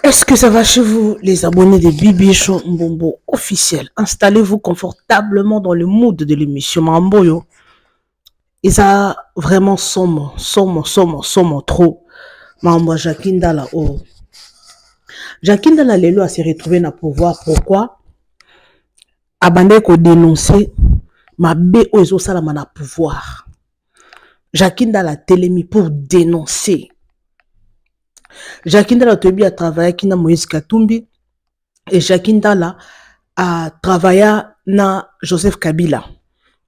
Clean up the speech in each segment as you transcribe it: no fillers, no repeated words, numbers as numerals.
Est-ce que ça va chez vous, les abonnés de Bibi Show Mbombo officiel? Installez-vous confortablement dans le mood de l'émission Mamboyo. Et ça, vraiment, somme trop. Mambo Jakinda là, oh. Jakinda là, Lelo a se retrouvé dans le pouvoir. Pourquoi? Abandé ko dénoncer, ma bé oizo salama na pouvoir. Jakinda la télémi pour dénoncer. Jakinda la tobi a travaillé qui na Moïse Katumbi. Et Jakinda a travaillé na Joseph Kabila.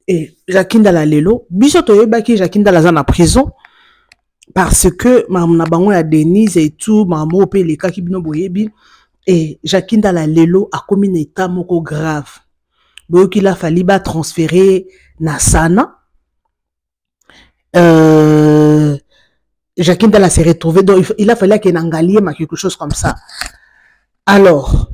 Et Jakinda la lelo, biso toyeba ki Jakinda la zana prison parce que mamna bango ya Denise et tout, maman pe les cas qui bino boyebi et Jakinda la lelo a commis un état moko grave. Donc il a fallu ba transférer na Sana. Jakinda la s'est retrouvé, donc il a fallu qu'il n'engalie ma quelque chose comme ça. Alors,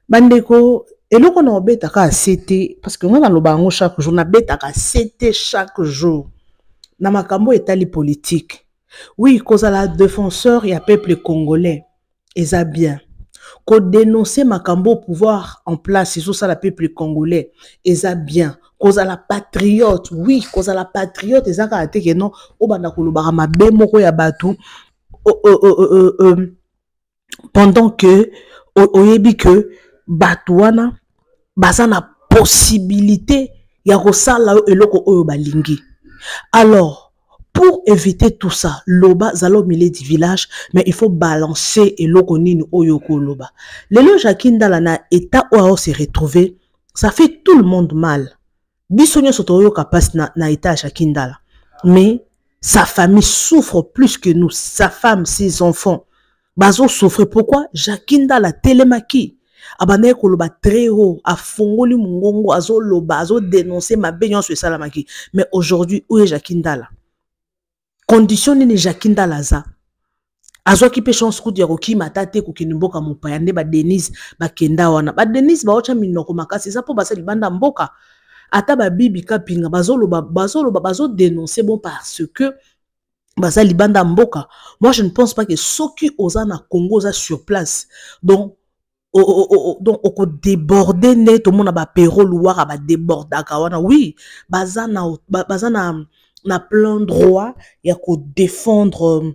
bandeko, et là qu'on a bête à CT, parce que moi dans le bango chaque jour, on a bête à CT chaque jour. Dans ma cambo état politique. Oui, cause à la défenseur et à peuple congolais, et ça bien. Qu'on dénoncer ma cambo pouvoir en place, c'est ça la peuple congolais, et ça bien. Cause à la patriote, oui, cause à la patriote, et ça a été que non, au bandakulu barama bemoko ya batu, pendant que, oyebi que, batuana, bazana possibilité, ya rosala eloko oyo balingi. Alors, pour éviter tout ça, loba zalo milieu du village, mais il faut balancer eloko nini oyoko loba. Lelo Jakinda la na état où se retrouver, ça fait tout le monde mal. Bisonyo sotoyo kapas na état Jakinda la. Mais sa famille souffre plus que nous, sa femme, ses enfants. Bazo souffre. Pourquoi? Jakinda la télémaki. Abane koloba très haut, a fongoli mungongo, azo loba, azo dénoncer ma baignance sur salamaki. Mais aujourd'hui, où est Jakinda la? Conditionne ni Jakinda la za. Azo ki pe chance ku diaro ki matate ku kinimboka mupayande ba Denise ba kenda wana. Ba Denise ba ocha minoko makasi za po basa libanda mboka. Ata ba bibi kapinga bazo dénoncer bon parce que basa libanda mboka. Moi je ne pense pas que ceux qui osent na Congo za sur place. Donc donc on peut déborder net tout le monde a ba péro louar ba déborder kawana. Oui, baza na plein droit ya ko défendre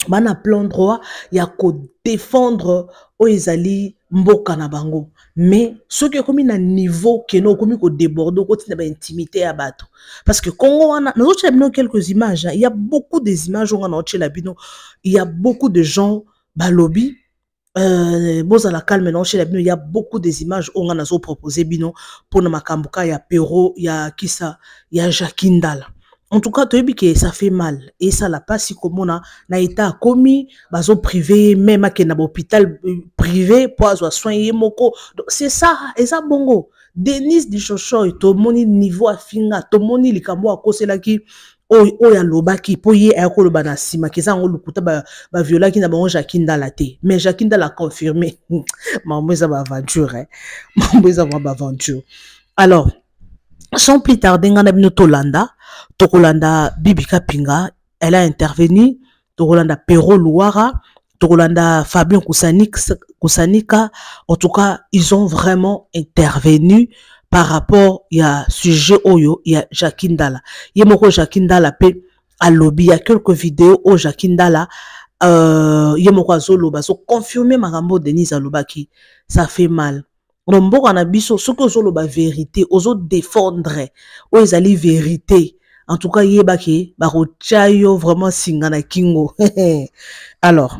mana plein droit ya ko défendre oizali mboka na bango. Mais ce qui est comme un niveau qui est comme ko déborder ko tina ba intimité à bateau parce que Congo on a quelques images, il y a beaucoup des images on a il y a beaucoup de gens balobi à la calme non chez la bino, il y a beaucoup des images on a proposé bino pour na makambuka ya Pero ya kisa ya Jakinda la. En tout cas, tu as vu que ça fait mal. Et ça l'a pas si comme on a été commis, bazo privé, même à un hôpital privé, pour avoir soigné moko. C'est ça, et ça bongo. Denise di Chocho, to moni niveau à finga, to moni likambo à cause là qui, ya loba qui, pour y a ko loba na sima, qui ça on le kuta ba viola qui n'a pas Jakinda la té. Mais Jakinda l'a confirmé. Maman, ça va aventure, hein. Maman, ça va aventure. Alors, sans plus tarder, on a Tolanda. Tokolanda Bibi Kapinga, elle a intervenu. Tokolanda Pero Louara, Tokolanda Fabien Koussanika. En tout cas, ils ont vraiment intervenu par rapport à sujet oyo, il y a Jakinda la. Yemoko Jakinda la pe à lobby. Il y a quelques vidéos au Jakinda la. Yemoko Azoloba. So confirmer Marambo Denise Alobaki. Ça fait mal. Rombo Kanabiso, ce que Zoloba vérité, aux défendre, aux ali vérité. En tout cas, yebaki, barochayo vraiment singana kingo. Alors,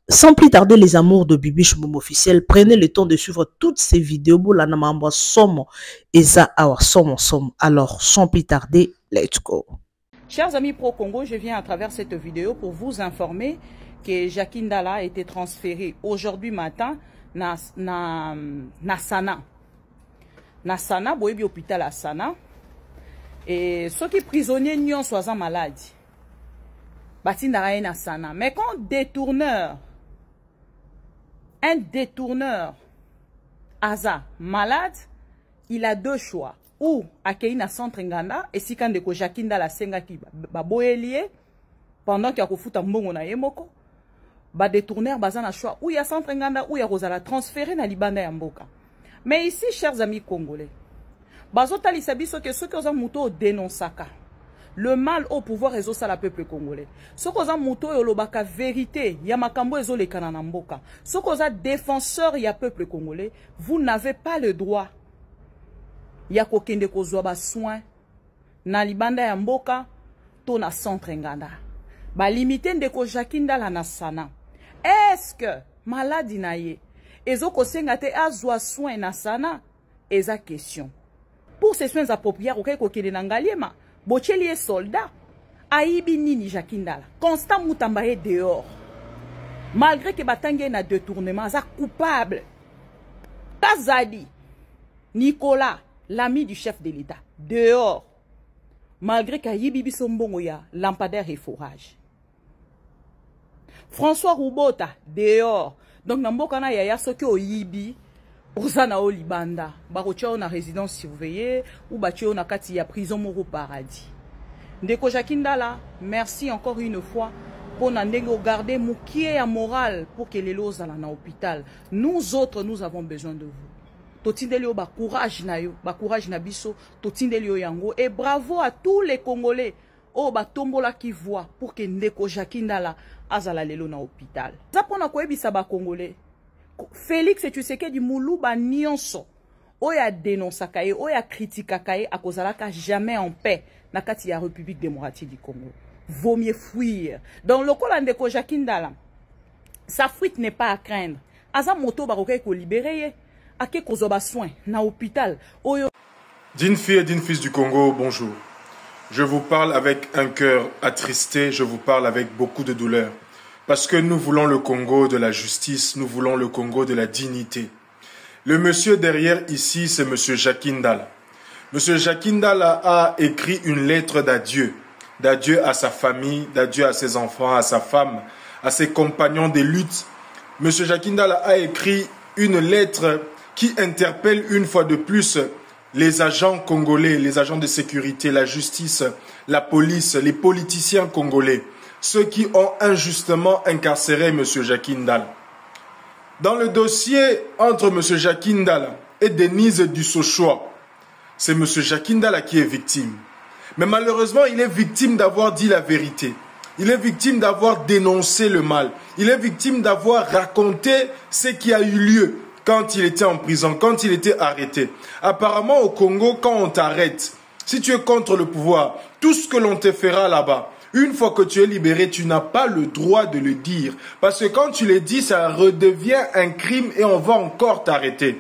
sans plus tarder, les amours de Bibi Show officiel, prenez le temps de suivre toutes ces vidéos. Boula namamba somo, eza awa somo. Alors, sans plus tarder, let's go. Chers amis pro-Congo, je viens à travers cette vidéo pour vous informer que Jakinda la a été transféré aujourd'hui matin na Sana. Na Sana, boyebi hôpital à Sana. Et ceux qui prisonniers n'y sont malades. Batinda na Sana. Mais quand un détourneur Aza malade, il a deux choix. Ou accueillir na centre Nganda et si quand de Jakinda la senga qui baboyelie pendant qu'il y a ko futa mbongo na yemoko. ba détourner baza na choix ou ya centre nganda ou ya kozala transféré na libanda ya mboka. Mais ici, chers amis congolais, bazotalisa biso ke soki oza muto dénonçaka le mal au pouvoir ezosa la peuple congolais. Soki oza muto yolobaka vérité ya makambo ezolekana na mboka. Soki oza défenseur ya peuple congolais, vous n'avez pas le droit ya kokende kozwa ba soin na libanda ya mboka to na centre nganda. Ba limité ndeko Jackie Ndala na Sana. Est-ce que maladi na ye ezoko senga te azwa soin na Sana? Eza question. Pour ces soins appropriés, ok kokende na ngaliema, bocheli e soldat. Aibi nini Jackie Ndala? Constant Mutamba est dehors. Malgré que batangue na détournement, za coupable. Kazadi, Nicolas, l'ami du chef de l'État, dehors. Malgré qu'Ayibi Bisombongo ya lampadaire et forage. François Roubota, dehors. Donc, Namboka na yaya soki oyibi, Osana o libanda, barotia na résidence surveillée, ou batio na kati ya prison moro paradis. Ndeko Jackie Ndala, merci encore une fois pour garder moukié à morale pour que les lots na hôpital. Nous autres, nous avons besoin de vous. Totindelio ba courage na yo, ba courage na biso, totindelio yango. Et bravo à tous les Congolais, oh ba tombola qui voit pour que Ndeko Jackie Ndala azala lelo na hôpital. Zapona koyebisa ba Congolais. Félix Tshisekedi Moulou ba nyonso. Oya dénonce kaye, oya critique kaye, akozalaka jamais en paix na kati ya République démocratique du Congo. Vaut mieux fuir. Dans le cas Ndeko Jackie Ndala, sa fuite n'est pas à craindre. Aza moto baroke ko libérer. D'une fille et d'une fils du Congo, bonjour. Je vous parle avec un cœur attristé, je vous parle avec beaucoup de douleur. Parce que nous voulons le Congo de la justice, nous voulons le Congo de la dignité. Le monsieur derrière ici, c'est monsieur Jackie Ndala. Monsieur Jackie Ndala a écrit une lettre d'adieu. D'adieu à sa famille, d'adieu à ses enfants, à sa femme, à ses compagnons de lutte. Monsieur Jackie Ndala a écrit une lettre qui interpelle une fois de plus les agents congolais, les agents de sécurité, la justice, la police, les politiciens congolais, ceux qui ont injustement incarcéré M. Jackie Ndala. Dans le dossier entre M. Jackie Ndala et Denise Dussochoa, c'est M. Jackie Ndala qui est victime. Mais malheureusement, il est victime d'avoir dit la vérité. Il est victime d'avoir dénoncé le mal. Il est victime d'avoir raconté ce qui a eu lieu quand il était en prison, quand il était arrêté. Apparemment, au Congo, quand on t'arrête, si tu es contre le pouvoir, tout ce que l'on te fera là-bas, une fois que tu es libéré, tu n'as pas le droit de le dire. Parce que quand tu le dis, ça redevient un crime et on va encore t'arrêter.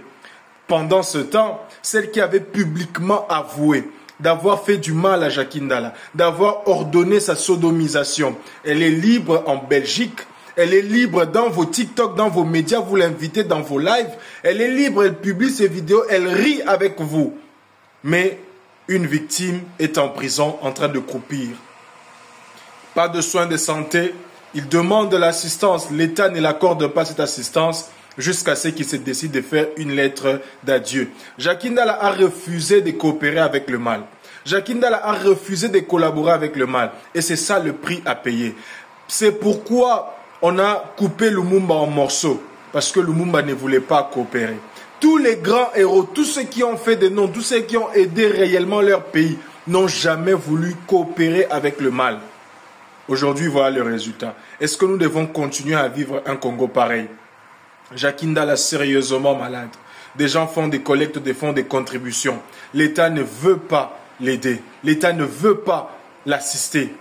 Pendant ce temps, celle qui avait publiquement avoué d'avoir fait du mal à Jackie Ndala, d'avoir ordonné sa sodomisation, elle est libre en Belgique. Elle est libre dans vos TikTok, dans vos médias, vous l'invitez dans vos lives. Elle est libre, elle publie ses vidéos, elle rit avec vous. Mais une victime est en prison en train de croupir. Pas de soins de santé, il demande de l'assistance. L'État ne l'accorde pas cette assistance jusqu'à ce qu'il se décide de faire une lettre d'adieu. Jackie Ndala a refusé de coopérer avec le mal. Jackie Ndala a refusé de collaborer avec le mal. Et c'est ça le prix à payer. C'est pourquoi on a coupé Lumumba en morceaux, parce que Lumumba ne voulait pas coopérer. Tous les grands héros, tous ceux qui ont fait des noms, tous ceux qui ont aidé réellement leur pays, n'ont jamais voulu coopérer avec le mal. Aujourd'hui, voilà le résultat. Est-ce que nous devons continuer à vivre un Congo pareil? Jackie Ndala sérieusement malade. Des gens font des collectes, des fonds, des contributions. L'État ne veut pas l'aider. L'État ne veut pas l'assister.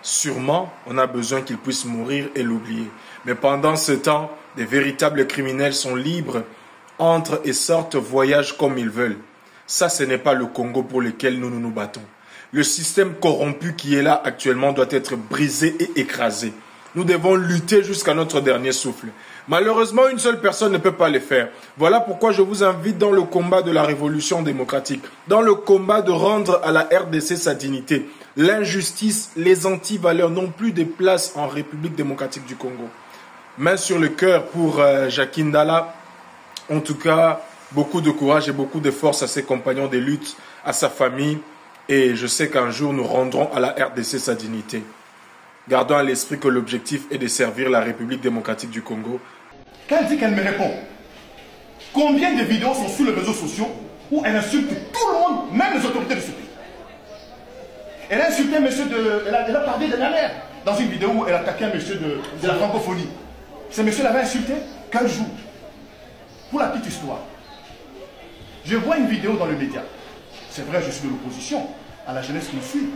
Sûrement, on a besoin qu'il puisse mourir et l'oublier. Mais pendant ce temps, des véritables criminels sont libres, entrent et sortent, voyagent comme ils veulent. Ça, ce n'est pas le Congo pour lequel nous nous battons. Le système corrompu qui est là actuellement doit être brisé et écrasé. Nous devons lutter jusqu'à notre dernier souffle. Malheureusement, une seule personne ne peut pas le faire. Voilà pourquoi je vous invite dans le combat de la révolution démocratique, dans le combat de rendre à la RDC sa dignité. L'injustice, les anti-valeurs n'ont plus de place en République démocratique du Congo. Main sur le cœur pour Jackie Ndala. En tout cas, beaucoup de courage et beaucoup de force à ses compagnons de lutte, à sa famille. Et je sais qu'un jour, nous rendrons à la RDC sa dignité. Gardons à l'esprit que l'objectif est de servir la République démocratique du Congo. Quand elle dit qu'elle me répond, combien de vidéos sont sur les réseaux sociaux où elle insulte tout le monde, même les autorités de ce pays? Elle a insulté un monsieur de... Elle a parlé de la mère dans une vidéo où elle attaquait un monsieur de la francophonie. Ce monsieur l'avait insulté 15 jours. Pour la petite histoire, je vois une vidéo dans le média. C'est vrai, je suis de l'opposition. À la jeunesse qui me suit,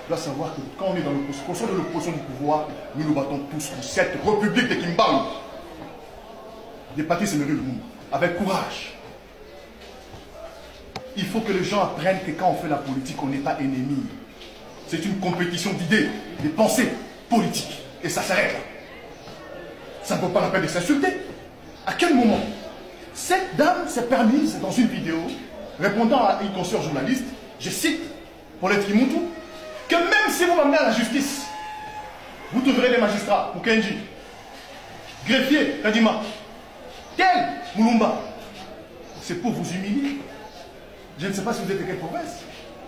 doit savoir que quand on est dans l'opposition de l'opposition du pouvoir, nous nous battons tous pour cette république de Kimbangu. Des Patrice Emery Lumumba, avec courage. Il faut que les gens apprennent que quand on fait la politique, on n'est pas ennemis. C'est une compétition d'idées, de pensées politiques. Et ça s'arrête là. Ça ne vaut pas la peine de s'insulter. À quel moment cette dame s'est permise dans une vidéo, répondant à une consoeur journaliste, je cite, Paulette Kimutu, que même si vous m'amenez à la justice, vous trouverez des magistrats, Mukenji, greffier, Kadima, tel Mulumba. C'est pour vous humilier. Je ne sais pas si vous êtes de quelle province.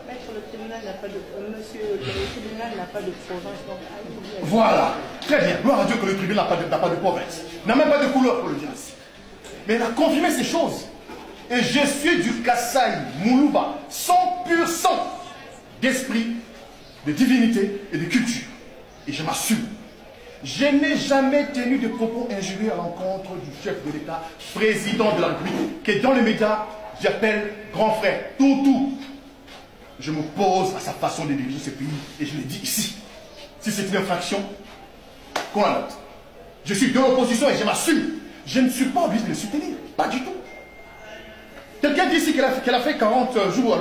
Maître, le tribunal n'a pas de... Monsieur, le tribunal n'a pas de province. Donc... Voilà. Très bien. Gloire à Dieu que le tribunal n'a pas de province. N'a même pas de couleur pour le dire ainsi. Mais elle a confirmé ces choses. Et je suis du Kasaï, Moulouba, sans pur sang d'esprit, de divinité et de culture. Et je m'assume. Je n'ai jamais tenu de propos injurieux à l'encontre du chef de l'État, président de la République, que dans les médias, j'appelle grand frère, tout. Je m'oppose à sa façon de diriger ce pays et je le dis ici. Si c'est une infraction, qu'on la note. Je suis de l'opposition et je m'assume. Je ne suis pas obligé de le soutenir. Pas du tout. Quelqu'un dit ici qu'elle a fait 40 jours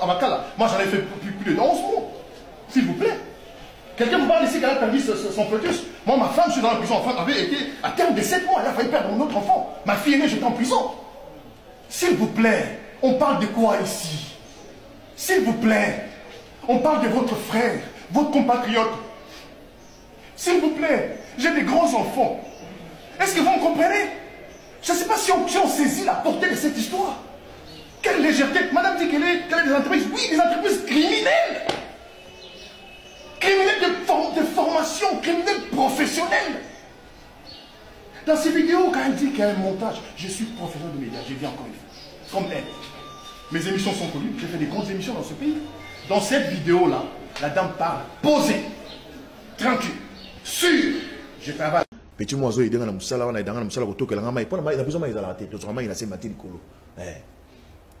à Makala. Moi, j'en ai fait plus de 11 mois. S'il vous plaît. Quelqu'un vous parle ici qu'elle a perdu son fœtus. Moi, ma femme, je suis dans la prison. Ma femme avait été à terme de 7 mois. Elle a failli perdre mon autre enfant. Ma fille aînée, j'étais en prison. S'il vous plaît, on parle de quoi ici? S'il vous plaît, on parle de votre frère, votre compatriote. S'il vous plaît, j'ai des grands enfants. Est-ce que vous me comprenez? Je ne sais pas si on saisit la portée de cette histoire. Quelle légèreté. Madame dit qu'elle est des entreprises. Oui, des entreprises criminelles. Criminelles de formation, criminelles professionnelles. Dans ces vidéos, quand elle dit qu'il y a un montage, je suis professeur de médias, j'ai dit encore une fois, comme elle. Mes émissions sont connues, j'ai fait des grandes émissions dans ce pays. Dans cette vidéo-là, la dame parle posée, tranquille, sûre. Je travaille. Petit moiseau, il est dans la moussala, on est dans la moussala, il est dans la moussala, il a besoin de la tête, il a besoin de la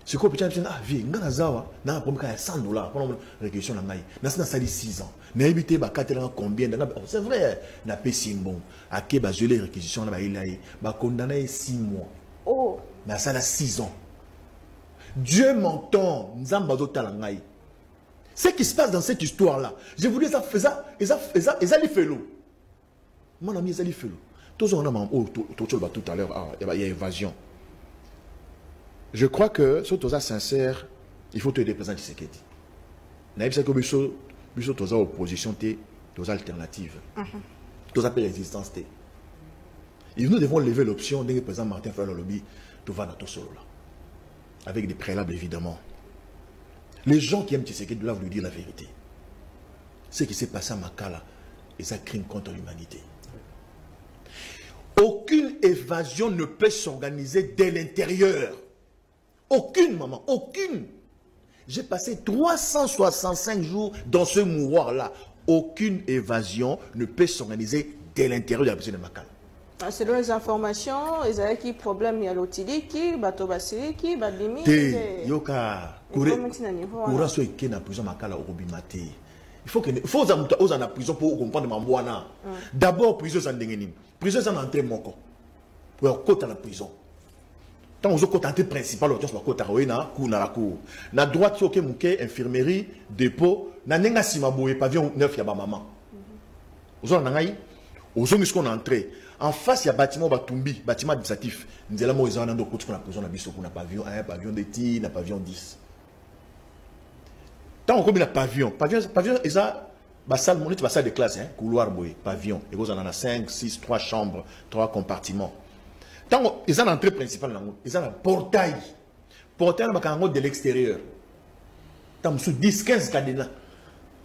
c'est quoi, petit ah, vie, il y a un problème, il y a $100 pour la réquisition. Il y a 6 ans. Il y a combien c'est vrai, il y a bon. À qui il y a réquisition, il y a condamné 6 mois. Oh. Mais ça a 6 ans. Dieu m'entend, ce qui se passe dans cette histoire-là, je vous dis, ça fait ça, les félos. Mon ami, les félos. Tout à l'heure, il y a évasion. Je crois que, si tu es sincère, il faut te représenter ce qu'il dit. Si tu es en opposition, tu es alternative. Tu es résistance. Et nous devons lever l'option de président Martin Fayulu Lobby, tu vas dans tout solo là. Avec des préalables évidemment. Les gens qui aiment Tshisekedi doivent lui dire la vérité. Ce qui s'est passé à Makala est un crime contre l'humanité. Aucune évasion ne peut s'organiser dès l'intérieur. Aucune, maman, aucune. J'ai passé 365 jours dans ce mouroir-là. Aucune évasion ne peut s'organiser dès l'intérieur de la prison de Makala. Selon les informations, il y a des problèmes, il y a l'otili qui, Batobasiri qui, Badimi. Yoka, courant soit qui na prison Makala au Robimate. Il faut aux en prison pour comprendre Mambouana. D'abord, prison sans dégainer. Prison sans entrer mon corps. Pour côté à la prison. Tant aux autres côtés principal, l'audience va côté à la cour. Na droite, il y a infirmerie, dépôt, na nenga simaboué, pavillon 9, il y a ma maman. Aux autres, aux autres, qu'on entré. En face, il y a bâtiment Batumbi, bâtiment administratif. Nous allons voir, ils ont la prison, on a pavillon 1, pavillon 1, pavillon 10. Tant qu'on a pavillon, ils ont la salle de classe, couloir, pavillon. Et vous en avez 5, 6, 3 chambres, 3 compartiments. Tant ils ont l'entrée principale, ils ont un portail. Portail de l'extérieur. Tant sous 10, 15 cadenas.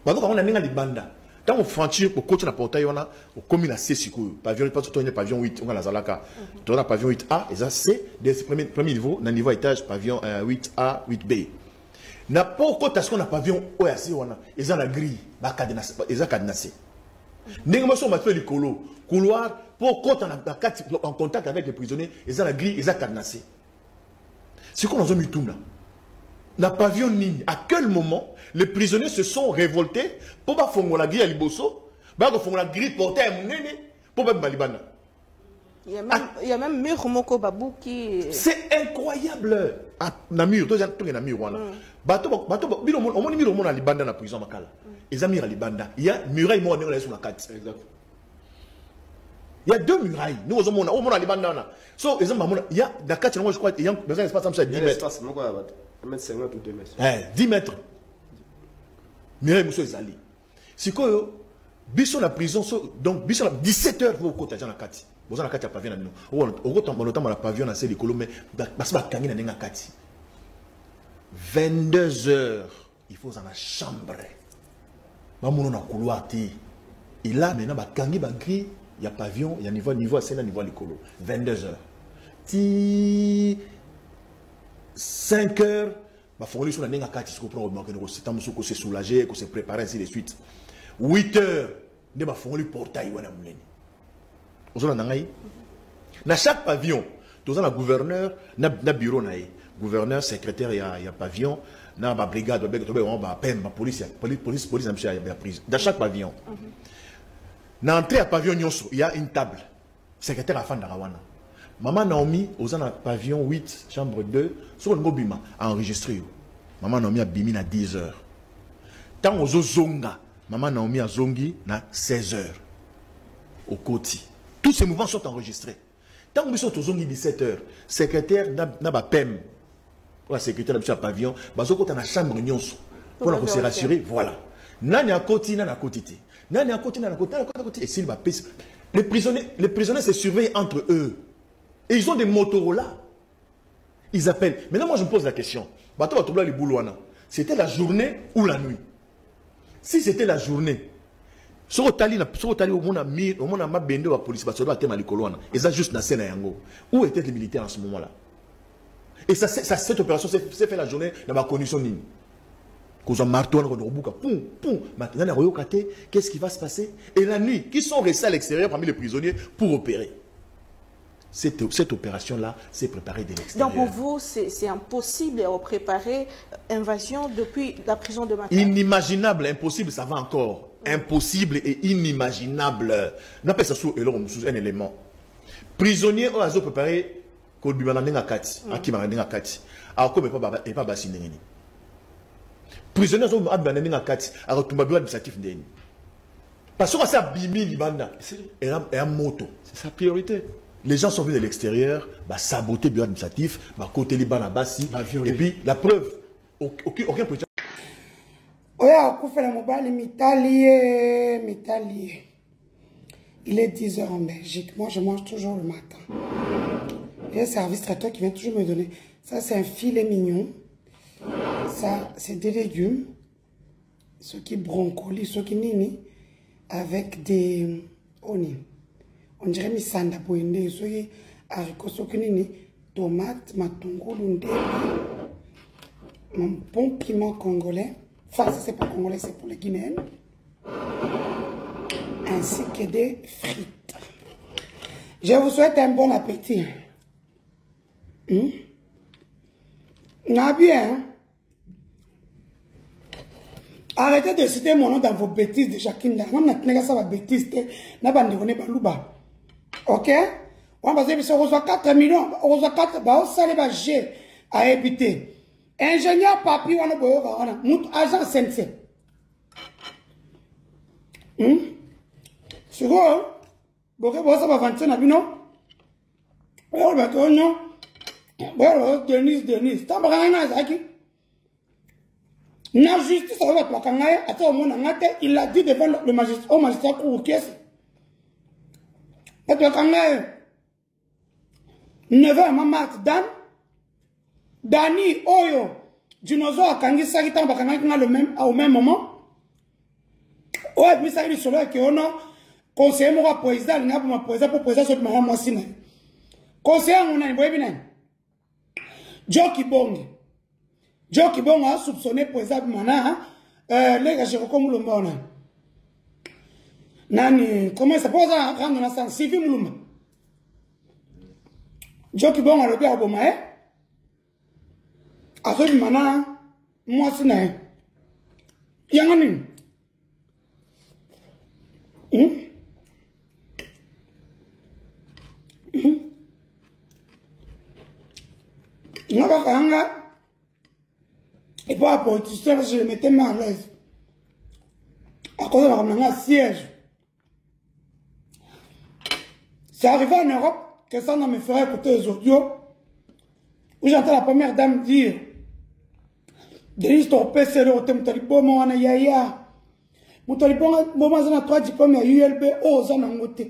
On a des bandes. Tant on franchit pour coach na portail on a au commune à C pavillon pas tout pavillon 8 on a la zalaka. Tu as pavillon 8A et ça c'est des premier niveau dans niveau étage pavillon 8A 8B. Na pas côté ce qu'on a pavillon OAC on a ils ont la grille ba cadenas ils ont cadenassé. N'engagement sur ma fait le couloir pour côté en contact avec les prisonniers ils ont la grille ils ont cadenassé. C'est qu'on a mis tout là. Na pavillon ni à quel moment les prisonniers se sont révoltés pour pas faire la grille à Liboso, pour faire la grille portée à Mounene, pour pas Malibana. Il y a même Murmoko Babou qui. C'est incroyable. Ah, Namur, deux ans, tout est Namur. Bateau, on m'a mis le monde à Libanda dans la prison Makala. Ils ont mis à Libanda. Il y a muraille, moi, on est sur la carte. Il y a deux murailles. Nous, on a Libanda. So, il y a la carte, moi, je crois, il y a un espace comme ça, 10 mètres. 10 mètres. Muraille, monsieur, ils allaient. C'est quoi, Bisson la prison, donc, Bisson la 17h, vous, au côté, dans la carte. Vous avez la carte à pavillon. Au temps, la pavillon, c'est les colons, mais parce que la carte. 22h, il faut dans la chambre. On a un couloir. Et là, maintenant, il y a pavillon, il y a niveau, c'est là, niveau les colos. 22h. 5h, il faut aller sur la carte, il faut se soulager, il faut se préparer, ainsi de suite. 8h, il faut aller portail. Dans chaque pavillon, tu as un gouverneur, un bureau, gouverneur, secrétaire, il y a pavillon, il y a brigade, police, dans chaque pavillon. Dans l'entrée à pavillon, il y a une table. Secrétaire à Fandarawana. Maman Naomi, aux un pavillon 8, chambre 2, sur le Mobima, enregistré. Maman Naomi a bimi à 10h. Tant aux Zonga, Maman Naomi a Zongi à 16h. Au côté. Tous ces mouvements sont enregistrés. Tant que nous sommes aux 17h, secrétaire n'a pas PEM. Pour la secrétaire de pavillon, quand on a la chambre pour se rassurer, voilà. Nani à côté, nani à côté. Nani à côté, nani à côté, nani à côté. Et s'il va payer. Les prisonniers se surveillent entre eux. Et ils ont des Motorola. Ils appellent. Maintenant, moi, je me pose la question. C'était la journée ou la nuit? Si c'était la journée, sur Otali, au monde a mis, au monde a bendé la police, parce que là, thème à l'école, et ça juste dans scène à Yango. Où étaient les militaires en ce moment-là? Et ça, cette opération s'est fait la journée dans ma condition ligne. Quand on marteau, on a poum, poum. Maintenant, qu'est-ce qui va se passer? Et la nuit, qui sont restés à l'extérieur parmi les prisonniers pour opérer? Cette opération-là s'est préparée de l'extérieur. Donc pour vous, c'est impossible de préparer invasion depuis la prison de Makala. Inimaginable, impossible, ça va encore. Impossible et inimaginable. On appelle ça sous un élément. Prisonniers ont préparé qu'on lui m'a kati, qui m'a donné kati. Alors comme il pas bassiner. Prisonniers ont abandonné kati, alors tout m'a bien administratif ndeni. Parce que ça bimi libanda et un moto. C'est sa priorité. Les gens sont venus de l'extérieur, saboter le bureau administratif, côté Liban à Bassi, et puis la preuve, aucun président. Il est 10h en Belgique. Moi, je mange toujours le matin. Il y a un service traiteur qui vient toujours me donner. Ça, c'est un filet mignon. Ça, c'est des légumes. Ce qui broncoli, ce qui nini, avec des oignons. On dirait misanda boende, ce qui haricots, ce qui nini, tomates, matungulu, mon bon piment congolais. Enfin, ça c'est pas congolais, c'est pour les Guinéens. Ainsi que des frites. Je vous souhaite un bon appétit. N'a bien. Arrêtez de citer mon nom dans vos bêtises de Jakinda. On a tenu ça va bêtises. N'a pas de balouba. Ok? On va dire que on reçoit 4 millions. On reçoit 4. On s'allait pas G à éviter. Ingénieur papier, on a besoin agent SNC. C'est quoi? Bon, ça va vendre ça, non? Oh, bah, non. Bon, Denis. T'as pas rien à dire. La justice, ça va pas quand il a dit devant le magistrat, au magistrat pour qu'est-ce? Et toi, quand même, 9h, maman, Dani, Oyo, dinosaure, quand il s'agit au même moment, Ouais, mais ça, il est sur là que on a conseiller mon président, il n'a pas mon président pour président sur ma moissine. Conseiller, on a un boy bien. Joe Kibong a soupçonné président Mana, les gars, je recommande le monde. Nani, comment ça pose à rendre la sens civil Mouluma? Joe Kibong a le père Bomae. Après, Mana, moissine. Yangani. Et pour la politicien, je mettais mal à l'aise. À cause de la siège. C'est arrivé en Europe que ça me ferait écouter les audios où j'entends la première dame dire Denis Torpé, c'est le hôtel Moutalibo, mon yaya. Moutalibo, mon a 3 diplômes à ULB, oh, ça n'a pas.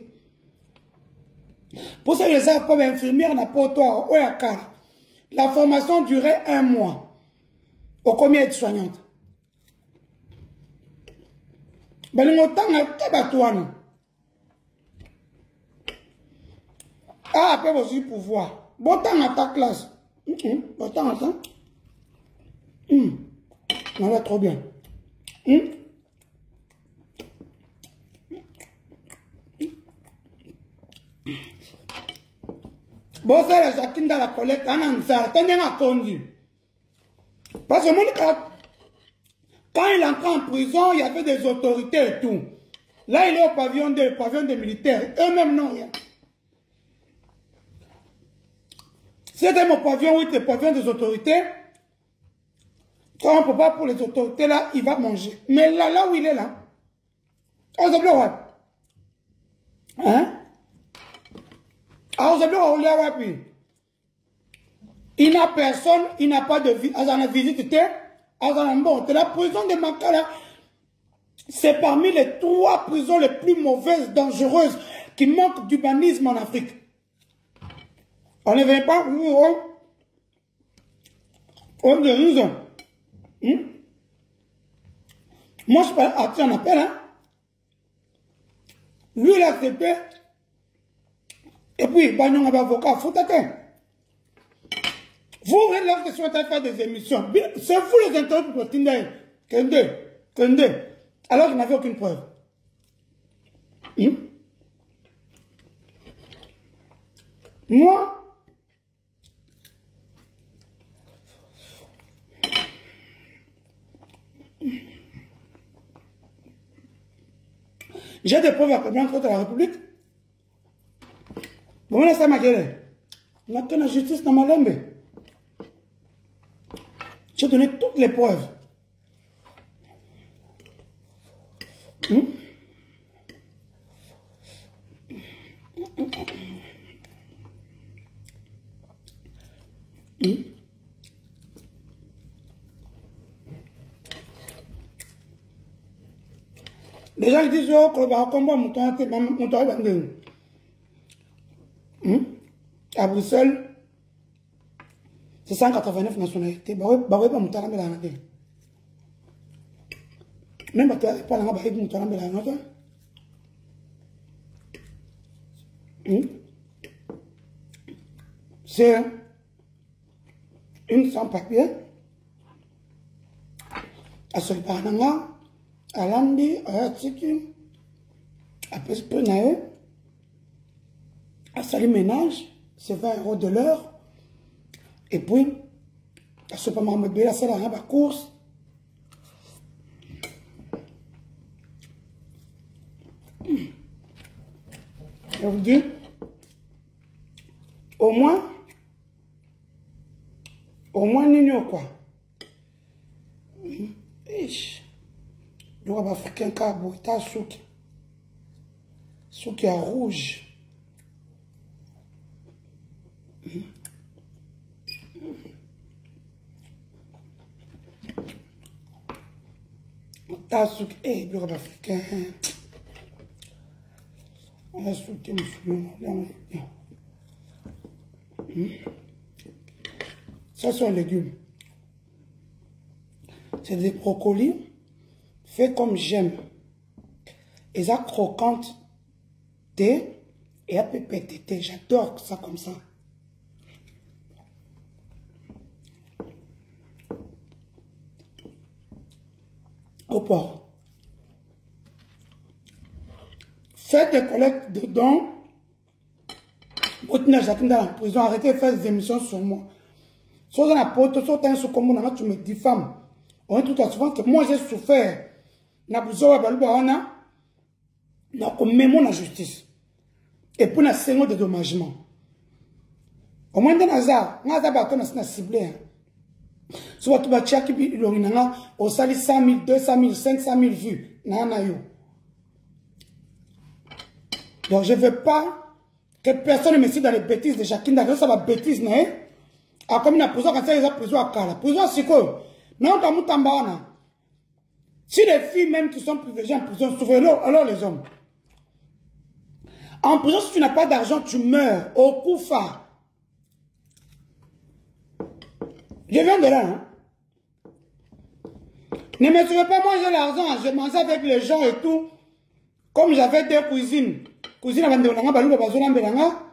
Pour ça, les gens comme infirmière n'a pas toi, la formation durait 1 mois. Au combien de soignantes? Ben, le montant est tabatouane. Ah, après, vous avez pouvoir. Bon temps à ta classe. Bon temps à ça. On va trop bien. Bon, ça, la Jacqueline dans la collecte, tenez à conduire. Parce que quand il entrait en prison, il y avait des autorités et tout. Là, il est au pavillon des militaires. Eux-mêmes, non, rien. C'était mon pavillon, oui, le pavillon des autorités. Quand on ne peut pas pour les autorités, là, il va manger. Mais là où il est, là, on s'appelle ouais. Hein? Il n'a personne, il n'a pas de visite. La prison de Makala, c'est parmi les 3 prisons les plus mauvaises, dangereuses, qui manquent d'humanisme en Afrique. On ne vient pas, on de raison. Moi, je parle à un appel, hein. Lui, il a accepté. Et puis, Bagnon a avocat, faut t'attendre. Vous, lorsque vous êtes faire des émissions, c'est vous les interromps pour Tinder. Kende. Alors qu'il n'avait aucune preuve. Moi, j'ai des preuves à combien contre la République. Bon, là, ça m'a gueulé. On a la justice dans ma lambe. J'ai donné toutes les preuves. Les gens disent, oh, comment à Bruxelles, c'est 189 nationalités. Même pas la c'est une sans-papier. À ce parlement, à l'Andi, à Tiki, à Pespenae, à Salut Ménage, c'est 20 € de l'heure. Et puis, à ce parlement, c'est la course. Je vous dis, au moins, Nino quoi. Le roi africain Cabo, il a souki à rouge. Il a souki, le roi africain. On a souki, ça sont les légumes. C'est des brocolis faits comme j'aime. Et ça croquante. Et un peu pété. J'adore ça comme ça. Au port. Faites des collectes de dons. Vous chacun dans la prison. Arrêtez de faire des émissions sur moi. Si vous avez un pote, si vous avez un soutien, tu me diffames. On est tout à souvent que moi j'ai souffert. Na besoin de baluba na commémore la justice. Et pour la saison de dédommagement. Au moins dans Nazar, on a d'abord ciblé. Si vous avez un tchèque qui l'orina, au sali 100 000, 200 000, 500 000 vues. Donc je ne veux pas que personne ne me cite dans les bêtises de Jacqueline Dala. Ça va bêtise, non? Ah, comme il a prison, quand il a prison à Kala. Prison, c'est quoi? Non, dans Moutamba, si les filles même qui sont privilégiées en prison souffrent, alors les hommes. En prison, si tu n'as pas d'argent, tu meurs. Au Koufa. Je viens de là. Hein? Ne me suivez pas, moi j'ai l'argent. Je mangeais avec les gens et tout. Comme j'avais deux cousines. Cousine avant de balouba bazola mbelanga.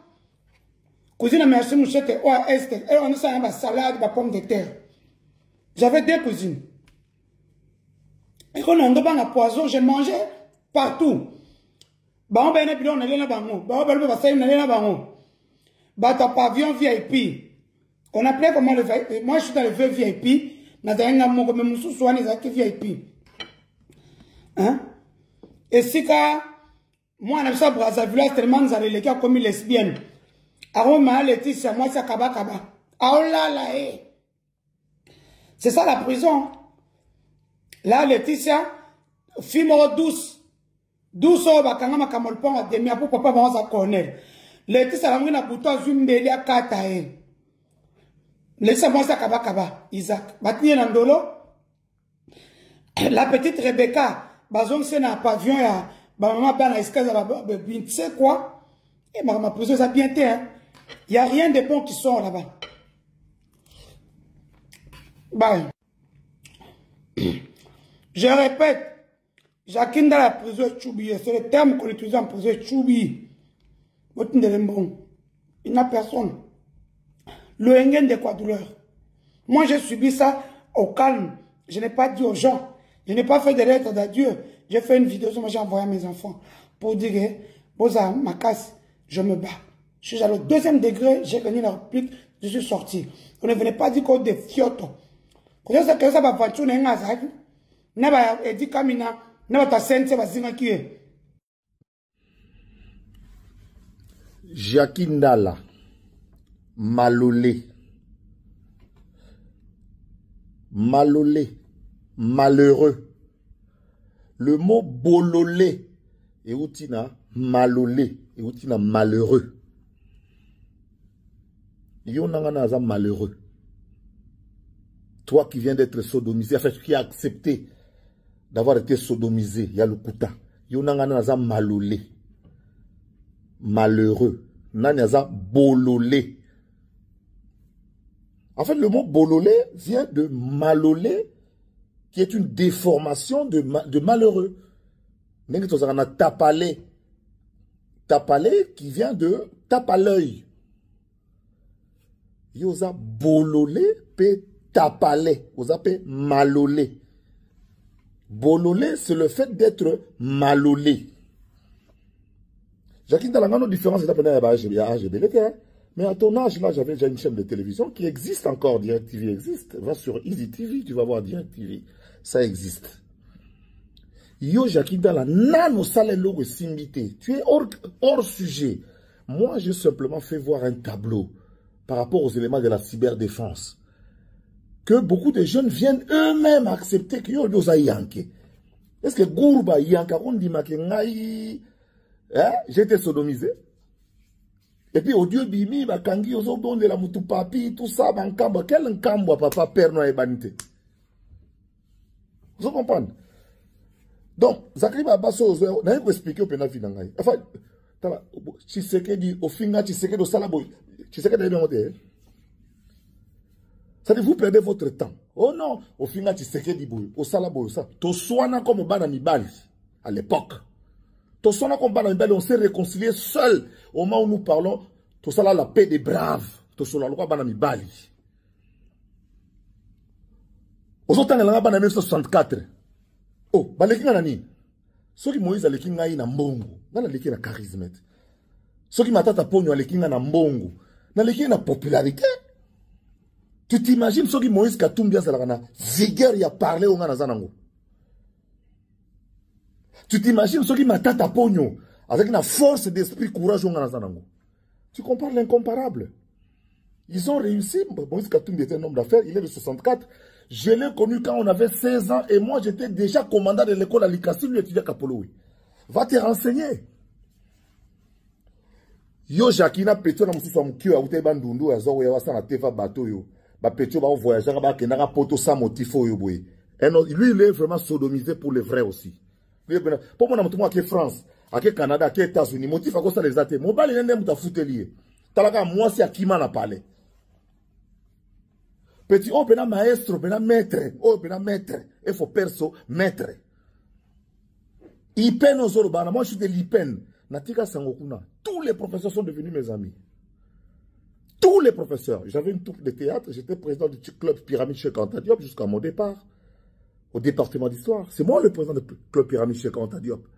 Cousine merci mouchette OAST. Et on a une salade, des pommes de terre. J'avais deux cousines. Et quand on a un poison, j'ai mangé partout. Bah on va aller on allait là-bas. Bah on va aller là-bas. Bah t'as pavillon VIP. On appelait comment le VIP. Moi je suis dans le VIP. N'a un mot comme Moussou soit les VIP. Hein? Et si quand moi on a ça Brazzaville tellement nous allons les gars comme lesbiennes. Alors ma Laetitia moi ça kaba. Ah là là eh. C'est ça la prison. Là, Laetitia, fille douce. Douce, on va quand même kamolpon à demi, pour papa, on va connaître. Laetitia, la mouina bouton, zumbeli à katae. Laissez moi ça kaba. Isaac. Batni Nandolo. La petite Rebecca, bazon c'est un pavillon, ya, maman ben à escale, tu sais quoi? Et maman posé ça bien, hein. Il n'y a rien de bon qui sort là-bas. Bye. Je répète, Jacqueline dans la prison est choubie. C'est le terme qu'on utilise en prison, choubie. Il n'y a personne. Le hengen de quoi douleur. Moi, j'ai subi ça au calme. Je n'ai pas dit aux gens. Je n'ai pas fait de lettres d'adieu. J'ai fait une vidéo, j'ai envoyé à mes enfants pour dire, Boza, ma casse, je me bats. Je suis allé au 2e degré, j'ai gagné la réplique, je suis sorti. On ne venait pas dire qu'on des fiotos. Quand ça va voiture, Naba edi kamina naba ta sense bazinga kiye. Jacqueline Dala malolé malheureux. Le mot bololé et outina malolé et outina malheureux. Yo nangana za malheureux. Toi qui viens d'être sodomisé, en fait qui a accepté d'avoir été sodomisé, il y a le kouta. Yonangana za malolé. Malheureux. Nanya za bololé. En fait, le mot bololé vient de malolé, qui est une déformation de malheureux. Nengetozana tapalé. Tapalé qui vient de tape à l'œil. Yoza bololé, pe tapalé. Vous appelez malolé. Bololé, c'est le fait d'être malolé. Jacqueline Dala, la différence, mais à ton âge, là, j'avais déjà une chaîne de télévision qui existe encore. DirecTV existe. Va sur Easy TV, tu vas voir DirecTV. Ça existe. Yo, Jacqueline Dala, nano salelo simbité. Tu es hors sujet. Moi, j'ai simplement fait voir un tableau par rapport aux éléments de la cyberdéfense. Que beaucoup de jeunes viennent eux-mêmes accepter que yo dosa yanke. Est-ce que Gourba yanka on dit makengai j'ai été sodomisé. Et puis au Dieu bimi bakangi ozo bonde la mutu papi tout ça bankamba quel nkambo papa père no ebanité. Vous comprenez? Donc Zakri Babaso n'a pas expliqué au pénal finangai. Enfin tu sais que dit au finga tu sais que do salaboy. Tu sais que d'ailleurs monter. Ça dit, vous perdez votre temps. Oh non, au final, tu sais que dit, au salaboy, ça. To soana comme bana mibali, à l'époque. On s'est réconcilié seul au moment où nous parlons. Tout ça là, la paix des braves. Tout ça là, Bali. Aujourd'hui, on a 1964. Oh, baleki nani. Soki Moïse aleki ngai na mbongo, na leki na charisme. Soki matata ponyo aleki na mbongo, na leki na popularité. Tu t'imagines soki Moïse Katumbi azalaka na vigueur ya parler au ngana zanango. Tu t'imagines soki matata ponyo avec la force d'esprit, courage au ngana zanango. Tu compares l'incomparable. Ils ont réussi. Moïse Katumbi était un homme d'affaires, il est de 64. Je l'ai connu quand on avait 16 ans et moi j'étais déjà commandant de l'école à Likasi, lui étudiant à Kapoloui. Va te renseigner. Yo Jacquina Petio na mususu amukio ya ute bandundu ya zo ya wasana tefa bateau yo. Ba Petio ba voyager ba kenaka poto sans motif yo boy. Lui il est vraiment sodomisé pour les vrais aussi. Pour moi na mutu mo ke France, ke Canada, ke États-Unis, motif a kosa les athées. Mo bali nende muta futelier. Talaka moi si akima na parler. Petit, oh, ben maestro, ben maître, oh, ben maître, il faut perso, maître. Ipen aux Zorobana, moi je suis de l'Ipen. Natika Sangokuna, tous les professeurs sont devenus mes amis. Tous les professeurs. J'avais une troupe de théâtre, j'étais président du club Pyramide Cheikh Anta Diop jusqu'à mon départ, au département d'histoire. C'est moi le président du club Pyramide Cheikh Anta Diop.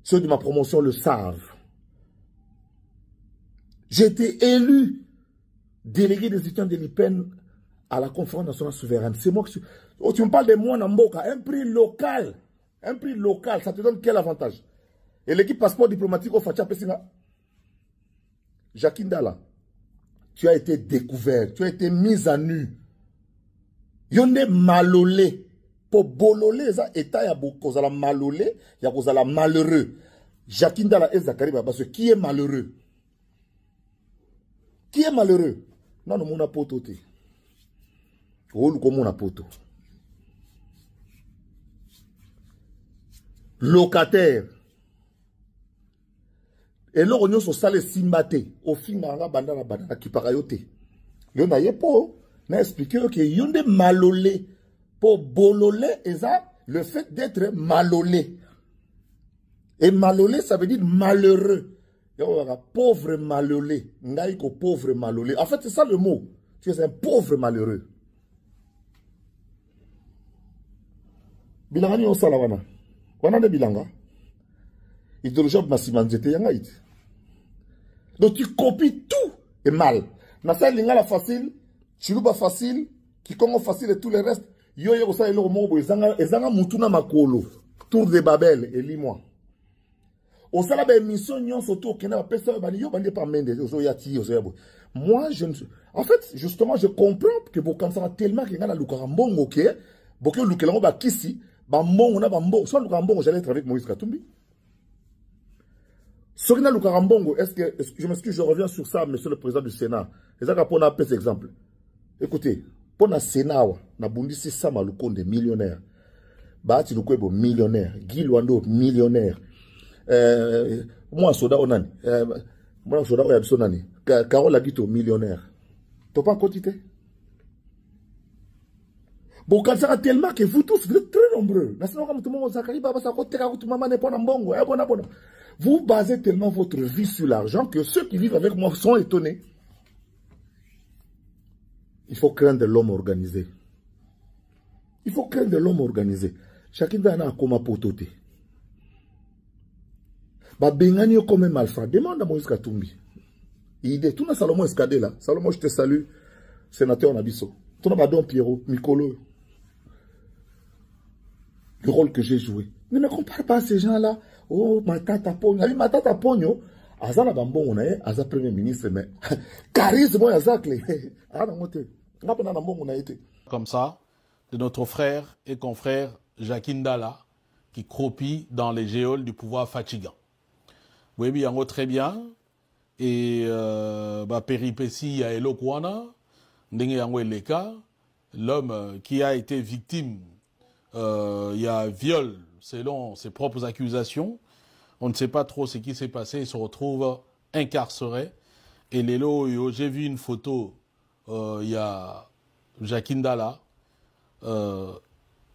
Ceux de ma promotion le savent. J'ai été élu délégué des étudiants de l'Ipen à la conférence nationale souveraine. C'est moi qui suis... Oh, tu me parles de moi, Namboka. Un prix local. Un prix local. Ça te donne quel avantage? Et l'équipe passeport diplomatique au Fatia Pessinga. Jacquin Dala, tu as été découvert. Tu as été mis à nu. Yonde malolé. Pour bololé, ça état ya beaucoup. Ça la malolé, ya cause la malheureux. Jacquin Dala et Zakari Babas, qui est malheureux? Qui est malheureux? Non, non, mon apototé. Locataire. Et là, on a sur ça les simbate. Au final, on a bandana qui parayote. Le na yepo, n'a expliqué que yon de malolé. Pour bololé, et ça, le fait d'être malolé. Et malolé, ça veut dire malheureux. Pauvre malolé. Ngaïko pauvre malolé. En fait, c'est ça le mot. Tu es un pauvre malheureux. Bilanga ni osala wana. Wana de bilanga. Idéologie masimanjete yanga iti. Donc tu copies tout et mal. Nasa lingala facile, chiluba facile, kikongo facile et tout le reste. Yo yo osala eloko moko ezanga mutuna makolo. Tour de Babel et lis-moi. Osala ba émission nyonso to kena ba pesa ba yo bande par mende ozo yati ozo yabo. Moi je ne... En fait, justement, je comprends que Bokansara tellement qu'il y a la lukarambongo ok, Boké lukelango ba kisi. Bambon, on a bambon. Soit Lukambongo, j'allais être avec Moïse Katumbi. Sorina Lukambongo, est-ce que, je m'excuse, je reviens sur ça, monsieur le président du Sénat. Et ça, pour un peu exemple. Écoutez, pour le Sénat, na bundisi sama lukonde millionnaire. Bahati Lukwebo millionnaire. Guy Luando millionnaire. Moi, Soda Onani. Moi, Soda Oyabsonani. Carole Aguito millionnaire. T'as pas quantité? Bon, quand ça va tellement que vous tous, vous êtes très nombreux. Vous basez tellement votre vie sur l'argent que ceux qui vivent avec moi sont étonnés. Il faut craindre l'homme organisé. Il faut craindre l'homme organisé. Chacun d'entre nous a comme pototé. Bah, Bengani comme malfrat. Demande à Moïse Katumbi. Idée. Tout le Salomon Escadé là. Salomon, je te salue. Sénateur Nabiso. Tout le Badon Pierrot, Mikolo. Le rôle que j'ai joué. Ne me compare pas à ces gens-là. Oh, Matata Pogno. Ma Tata Pogno, Azala Bambon, on est, Aza Premier ministre, mais charisme, Azakle. Comme ça, de notre frère et confrère Jacquin Dala, qui cropit dans les géoles du pouvoir fatigant. Oui, bien, très bien. Et, péripétie à Elokwana, l'homme qui a été victime, il y a viol selon ses propres accusations. On ne sait pas trop ce qui s'est passé. Il se retrouve incarcéré. Et Lélo, j'ai vu une photo, il y a Jacquin Dala.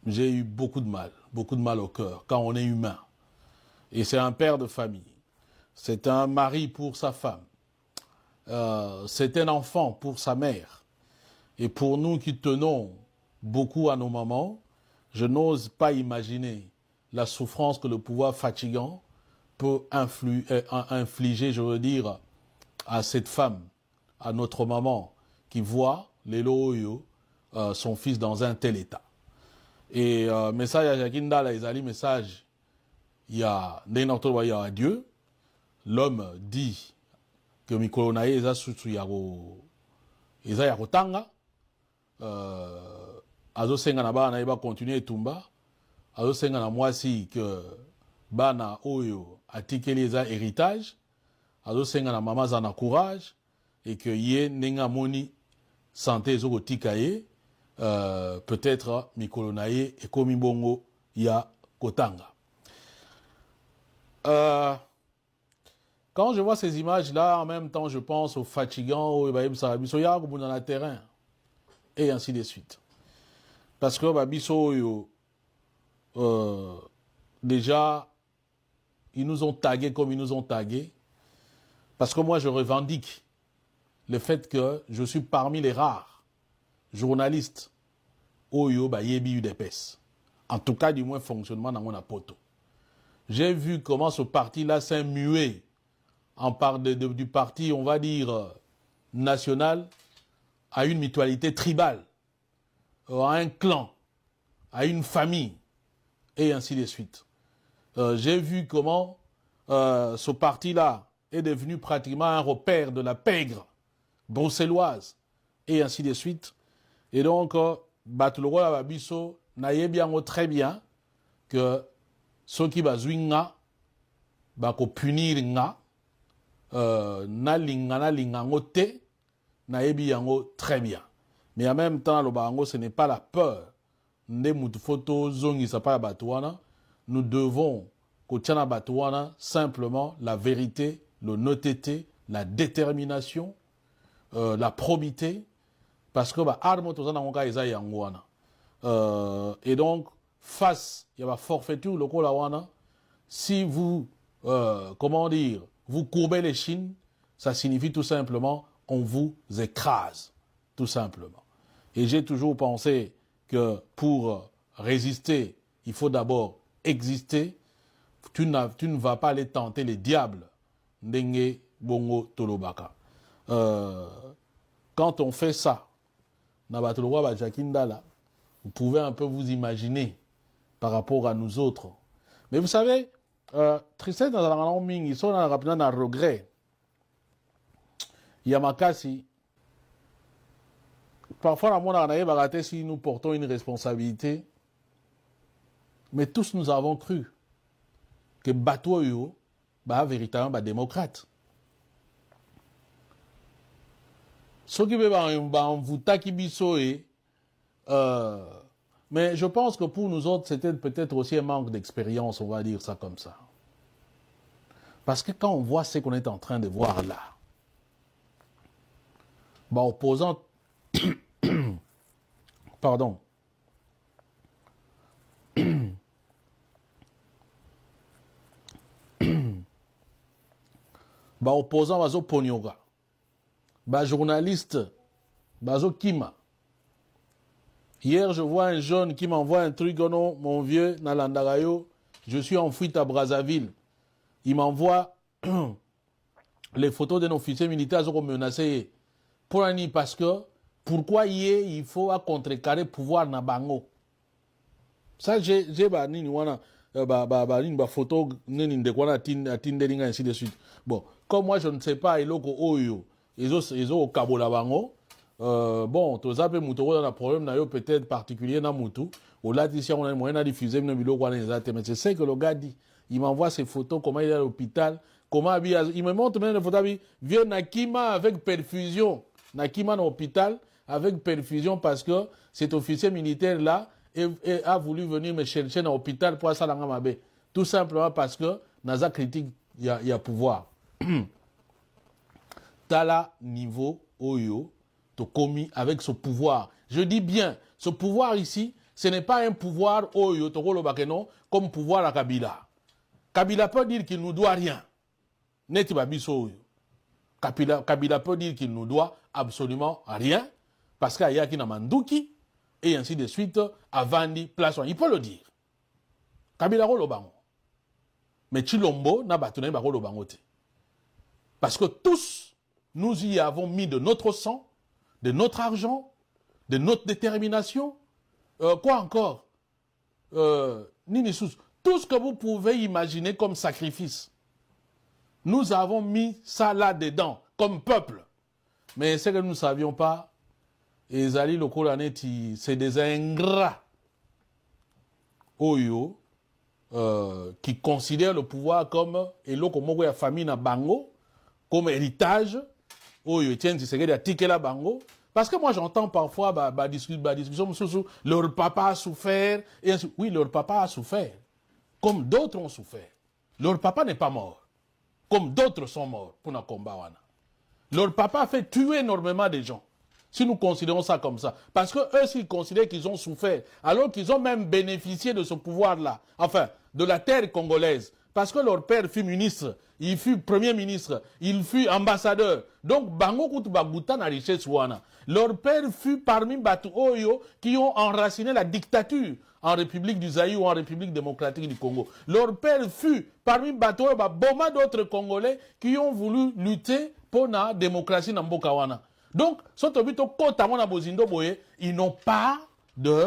J'ai eu beaucoup de mal au cœur, quand on est humain. Et c'est un père de famille. C'est un mari pour sa femme. C'est un enfant pour sa mère. Et pour nous qui tenons beaucoup à nos mamans, je n'ose pas imaginer la souffrance que le pouvoir fatigant peut infliger, je veux dire, à cette femme, à notre maman, qui voit Lelo son fils dans un tel état. Et message à Jakinda, là, ils allaient message, il y a Dieu, l'homme dit que Mikolo Naye, ils a Yarotanga, Azo Senga na ba na iba continuer tumba, Azo Senga na mwasi que bana oyo atikeli eza héritage, Azo Senga na mama za na courage, et que ye nenga moni santé ezoko tikaye, peut-être Mikolo Naye et komi bongo ya kotanga. Quand je vois ces images-là, en même temps, je pense aux fatigants, aux Babiso Yago dans le terrain, et ainsi de suite. Parce que Babiso, déjà, ils nous ont tagués comme ils nous ont tagués. Parce que moi, je revendique le fait que je suis parmi les rares journalistes Oyo Bayebi UDPS. En tout cas, du moins, fonctionnement dans mon apoto. J'ai vu comment ce parti-là s'est mué en part du parti, on va dire, national, à une mutualité tribale, à un clan, à une famille, et ainsi de suite. J'ai vu comment ce parti-là est devenu pratiquement un repère de la pègre bruxelloise, et ainsi de suite. Et donc, Batuloro Babiso n'aille bien très bien que ceux qui bazouinga, bako punir nga, na linga ngote, n'aille yango très bien. Mais en même temps, le bango, ce n'est pas la peur. Nde mutu photo zongi sa pa batouana. Nous devons, kotiana batouana, simplement la vérité, l'honnêteté, la détermination, la probité, parce que et donc face il y a forfaiture le wana, si vous comment dire, vous courbez les chines, ça signifie tout simplement on vous écrase, tout simplement. Et j'ai toujours pensé que pour résister il faut d'abord exister. Tu ne vas pas aller tenter les diables ndenge bongo tolobaka. Quand on fait ça, vous pouvez un peu vous imaginer par rapport à nous autres. Mais vous savez, tristesse dans la langue, ils sont dans un regret. Yamakasi, parfois la monde si nous portons une responsabilité, mais tous nous avons cru que Batoyo est véritablement démocrate. Ce qui veut mais je pense que pour nous autres, c'était peut-être aussi un manque d'expérience, on va dire ça comme ça. Parce que quand on voit ce qu'on est en train de voir là, opposant, pardon, opposant Bazo Ponyoga, journaliste Bazo Kima. Hier, je vois un jeune qui m'envoie un truc, oh non, mon vieux, Nalandagayo, je suis en fuite à Brazzaville. Il m'envoie les photos d'un officier militaire qui menacé. Parce que, pourquoi il faut contrecarrer le pouvoir na bango? Ça, j'ai une photo, ainsi de suite. Bon, comme moi, je ne sais pas, ils ont au cabo la bango. Bon, tous les moutons ont un problème peut-être particulier dans moutou. Au là ici on a un moyen de diffuser mais c'est ce que le gars dit. Il m'envoie ces photos comment il est à l'hôpital, comment il me montre même les photos vieux Nakima avec perfusion. Nakima à l'hôpital avec perfusion parce que cet officier militaire là a voulu venir me chercher dans l'hôpital pour ça mabe. Tout simplement parce que Naza critique il y a pouvoir. Tala niveau Oyo commis avec ce pouvoir. Je dis bien, ce pouvoir ici, ce n'est pas un pouvoir Oyo Tokolo Bakeno comme pouvoir à Kabila. Kabila peut dire qu'il ne nous doit rien. Neti babiso. Kabila peut dire qu'il nous doit absolument rien. Parce qu'il y a qui n'a manduki. Et ainsi de suite. Avandi, place. Il peut le dire. Kabila rolo bango. Mais Chilombo n'a pas tenu rolo bango. Parce que tous, nous y avons mis de notre sang, de notre argent, de notre détermination. Quoi encore? Nini-sous. Tout ce que vous pouvez imaginer comme sacrifice. Nous avons mis ça là-dedans, comme peuple. Mais ce que nous ne savions pas, et Zali Lokolaneti, c'est des ingrats. Oyo, qui considèrent le pouvoir comme, et l'oko ya famille na bango, comme héritage. Oyo, tiens, c'est que ticket la bango. Parce que moi, j'entends parfois, discussion, leur papa a souffert, et ainsi. Oui, leur papa a souffert. Comme d'autres ont souffert. Leur papa n'est pas mort. Comme d'autres sont morts pour nos combats. Leur papa a fait tuer énormément de gens. Si nous considérons ça comme ça. Parce que eux, s'ils considèrent qu'ils ont souffert, alors qu'ils ont même bénéficié de ce pouvoir-là. Enfin, de la terre congolaise. Parce que leur père fut ministre, il fut premier ministre, il fut ambassadeur. Donc, Bango Koutoubaguta na richesse wana. Leur père fut parmi Batu Oyo qui ont enraciné la dictature en République du Zaïre ou en République démocratique du Congo. Leur père fut parmi Batu Oyo, Boma d'autres Congolais qui ont voulu lutter pour la démocratie dans Mboka wana. Donc, ils n'ont pas de...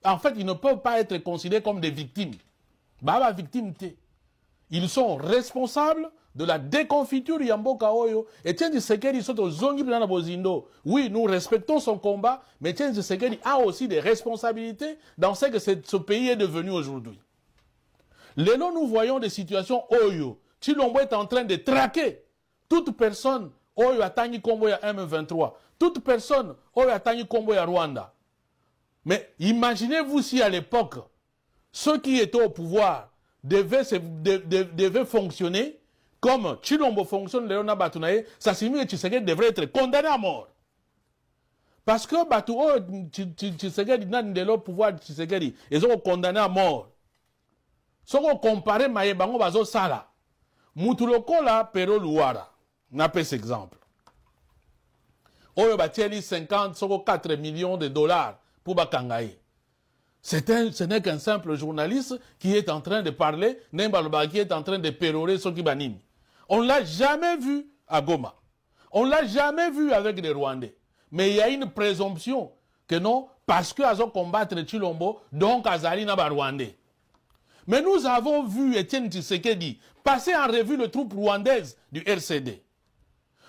En fait, ils ne peuvent pas être considérés comme des victimes. Baba victime té. Ils sont responsables de la déconfiture Yamboka Oyo. Et Tiens Tshisekedi sont aux zongi na bozindo. Oui, nous respectons son combat, mais Tiens Tshisekedi a aussi des responsabilités dans ce que ce pays est devenu aujourd'hui. Lélo, nous voyons des situations Oyo. Chilombo est en train de traquer toute personne Oyo Atangi Kombo ya M23. Toute personne Oyo Atangi Kombo ya Rwanda. Mais imaginez-vous si à l'époque, ceux qui étaient au pouvoir devaient fonctionner comme Chilombo fonctionne, Léona Batounaye, ça signifie que Tshisekedi devrait être condamné à mort. Parce que Batou Tshisekedi n'a de leur pouvoir de Tshisekedi, ils ont condamné à mort. Si on compare Mayebango Bazo Sala, Moutuloko la Pero Luara, n'a pas cet exemple. Oyo Batieli 4 millions de dollars pour Bakangaye. Ce n'est qu'un simple journaliste qui est en train de parler, Nembalba qui est en train de pérorer Soki Banini. On ne l'a jamais vu à Goma. On ne l'a jamais vu avec des Rwandais. Mais il y a une présomption que non, parce qu'ils ont combattre Chilombo, donc Azali n'a pas Rwandais. Mais nous avons vu Etienne Tshisekedi passer en revue les troupes rwandaises du RCD.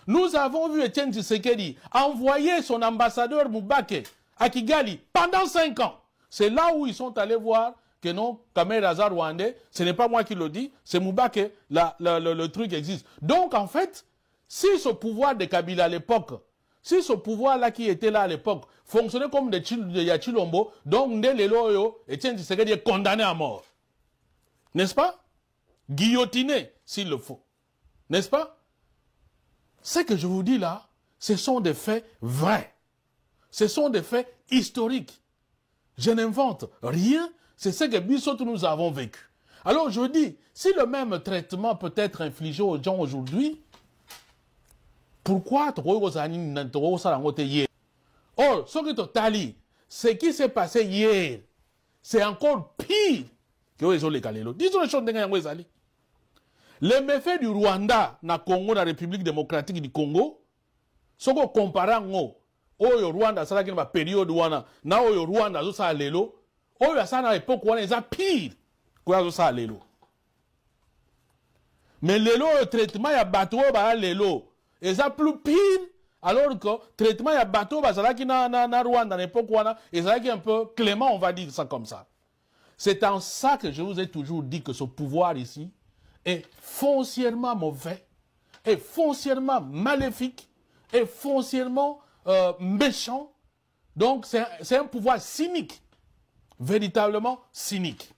Nous avons vu Etienne Tshisekedi envoyer son ambassadeur Moubake à Kigali pendant 5 ans. C'est là où ils sont allés voir que non, Kamer Azar rwandais, ce n'est pas moi qui le dis, c'est Moubake, le truc existe. Donc en fait, si ce pouvoir de Kabila à l'époque, si ce pouvoir-là qui était là à l'époque, fonctionnait comme de Chilombo, donc Ndelelo Etienne Tshisekedi est condamné à mort. N'est-ce pas? Guillotiné, s'il le faut. N'est-ce pas? Ce que je vous dis là, ce sont des faits vrais. Ce sont des faits historiques. Je n'invente rien, c'est ce que Bissot nous avons vécu. Alors je dis, si le même traitement peut être infligé aux gens aujourd'hui, pourquoi Or, ce qui s'est passé hier, c'est encore pire que les gens. Disons les choses. Les méfaits du Rwanda, na Congo, la République démocratique du Congo, sont comparés Oyo Rwanda, ça là qui est période wana, na Oyo Rwanda, zo sa lelo, Oyo ça na époque wana, ils ont pire, quoi zo sa lelo. Mais lelo, le traitement ya bateau, ba lelo, ils ont plus pire, alors que traitement ya bateau, ba ça là qui na Rwanda, na époque wana, ils ont qui un peu clément, on va dire ça comme ça. C'est en ça que je vous ai toujours dit que ce pouvoir ici est foncièrement mauvais, est foncièrement maléfique, est foncièrement méchant. Donc c'est un pouvoir cynique, véritablement cynique.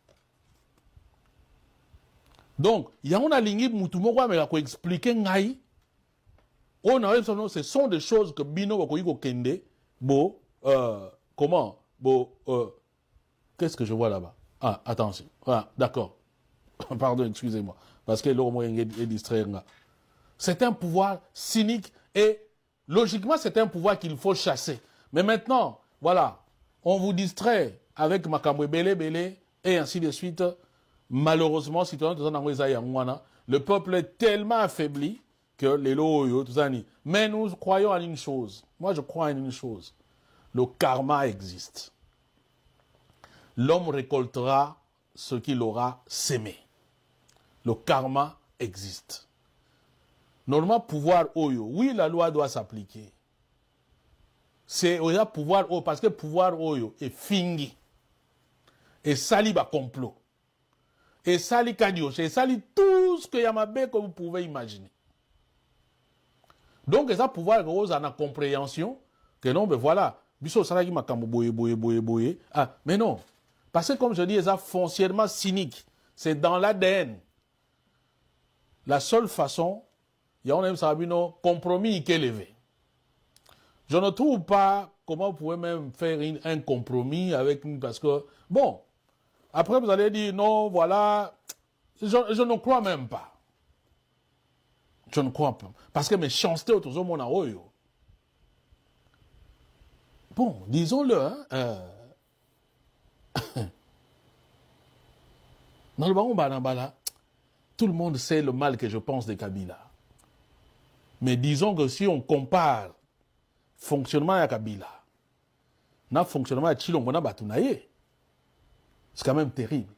Donc il y a une ligne Moutoumogwa mais la expliquer ngai. On a ce sont des choses que Bino Wakoyiko Kende bo comment bo qu'est-ce que je vois là-bas? Ah attention. Ah d'accord. Pardon, excusez-moi. Parce que l'homme est distrait. C'est un pouvoir cynique et logiquement, c'est un pouvoir qu'il faut chasser. Mais maintenant, voilà, on vous distrait avec Makamwe Bele et ainsi de suite. Malheureusement, le peuple est tellement affaibli que les loyaux, tout ça. Mais nous croyons en une chose. Moi, je crois en une chose. Le karma existe. L'homme récoltera ce qu'il aura sémé. Le karma existe. Normalement, pouvoir Oyo, oui, la loi doit s'appliquer. C'est au pouvoir Oyo, parce que pouvoir Oyo est fingi. Et sali ba complot. Et sali kadioche. Et sali tout ce que Yamabe que vous pouvez imaginer. Donc, ça pouvoir Rose en a compréhension que non, mais voilà. Biso salagi makambo boye. Ah, mais non. Parce que comme je dis, ça foncièrement cynique. C'est dans l'ADN. La seule façon, il y a un compromis qui est élevé. Je ne trouve pas comment vous pouvez même faire un compromis avec nous parce que, bon, après vous allez dire non, voilà, je ne crois même pas. Je ne crois pas. Parce que mes chanceux autour de mon aoyo. Bon, disons-le, hein. Dans le baron Banambala, tout le monde sait le mal que je pense de Kabila. Mais disons que si on compare fonctionnement à Kabila, na fonctionnement à Chilombo Batunaye, c'est quand même terrible.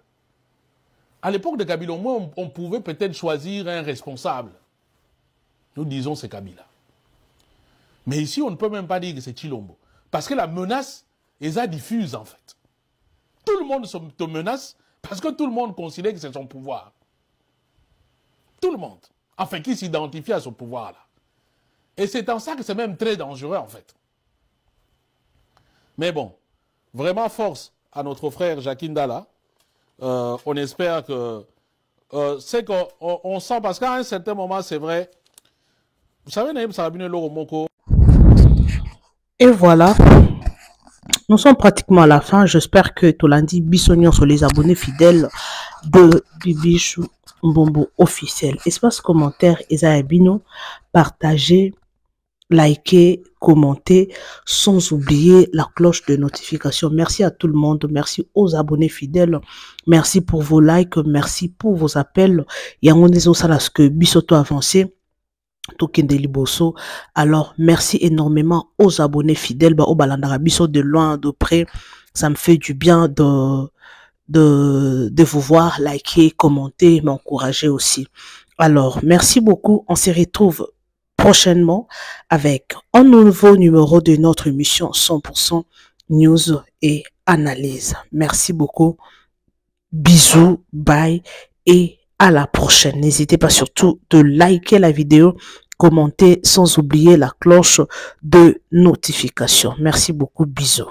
À l'époque de Kabila, au moins, on pouvait peut-être choisir un responsable. Nous disons c'est Kabila. Mais ici, on ne peut même pas dire que c'est Chilombo. Parce que la menace est diffuse, en fait. Tout le monde te menace parce que tout le monde considère que c'est son pouvoir. Tout le monde. Enfin, qui s'identifie à ce pouvoir-là. Et c'est en ça que c'est même très dangereux, en fait. Mais bon, vraiment force à notre frère Jacquin Dala. On espère que... c'est qu'on sent, parce qu'à un certain moment, c'est vrai... Vous savez, Naïm Sarabine Loromoko... Et voilà, nous sommes pratiquement à la fin. J'espère que Tolandi Bissonion sont les abonnés fidèles de Bibichou Mbombo officiel. Espace commentaire, Esaïe Bino, partagez, likez, commentez, sans oublier la cloche de notification. Merci à tout le monde, merci aux abonnés fidèles, merci pour vos likes, merci pour vos appels. Yangonezo Salaske Bisoto avancé. Alors, merci énormément aux abonnés fidèles, au Balandarabiso de loin, de près. Ça me fait du bien de vous voir, liker, commenter, m'encourager aussi. Alors, merci beaucoup. On se retrouve prochainement avec un nouveau numéro de notre émission 100% News et Analyse. Merci beaucoup. Bisous, bye et à la prochaine. N'hésitez pas surtout de liker la vidéo, commenter sans oublier la cloche de notification. Merci beaucoup. Bisous.